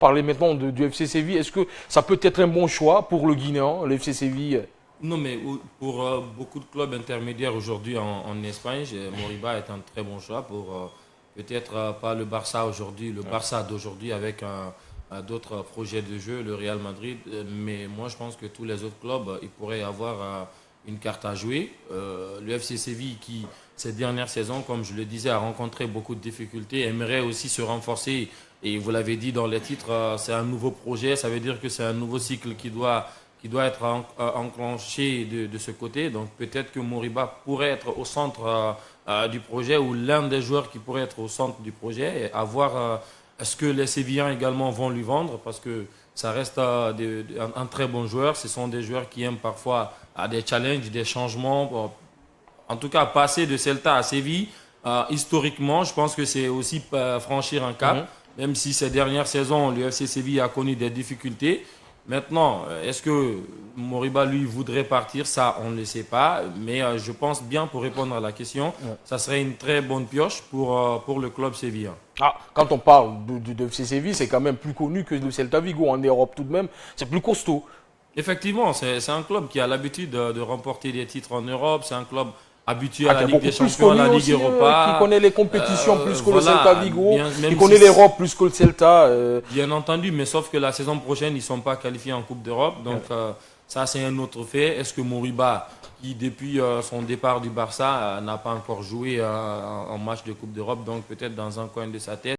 parler maintenant du FC Séville. Est-ce que ça peut être un bon choix pour le Guinéen, le FC Séville? Non, mais pour beaucoup de clubs intermédiaires aujourd'hui en Espagne, Moriba est un très bon choix pour peut-être pas le Barça aujourd'hui, le Barça d'aujourd'hui avec d'autres projets de jeu, le Real Madrid. Mais moi, je pense que tous les autres clubs, ils pourraient avoir une carte à jouer. Le FC Séville qui, ces dernières saisons, comme je le disais, a rencontré beaucoup de difficultés, aimerait aussi se renforcer. Et vous l'avez dit dans les titres, c'est un nouveau projet, ça veut dire que c'est un nouveau cycle qui doit être enclenché de ce côté. Donc peut-être que Moriba pourrait être au centre du projet ou l'un des joueurs qui pourrait être au centre du projet et à voir est-ce que les Sévillans également vont lui vendre parce que ça reste un très bon joueur. Ce sont des joueurs qui aiment parfois des challenges, des changements. Bon, en tout cas, passer de Celta à Séville, historiquement, je pense que c'est aussi franchir un cap. Même si ces dernières saisons, le FC Séville a connu des difficultés. Maintenant, est-ce que Moriba, lui, voudrait partir? Ça, on ne le sait pas. Mais je pense bien, pour répondre à la question, ça serait une très bonne pioche pour le club sévillan. Ah, quand on parle de FC Séville, c'est quand même plus connu que le Celta Vigo en Europe tout de même. C'est plus costaud. Effectivement, c'est un club qui a l'habitude de remporter des titres en Europe. C'est un club habitué à Qui la est Ligue beaucoup des plus Champions, à connu la Ligue aussi, Europa. qui connaît les compétitions plus que le Voilà, Celta Vigo, même qui connaît si l'Europe plus que le Celta. Bien entendu, mais sauf que la saison prochaine, ils ne sont pas qualifiés en Coupe d'Europe. Donc, ça, c'est un autre fait. Est-ce que Moriba, qui depuis son départ du Barça, n'a pas encore joué en match de Coupe d'Europe, donc peut-être dans un coin de sa tête,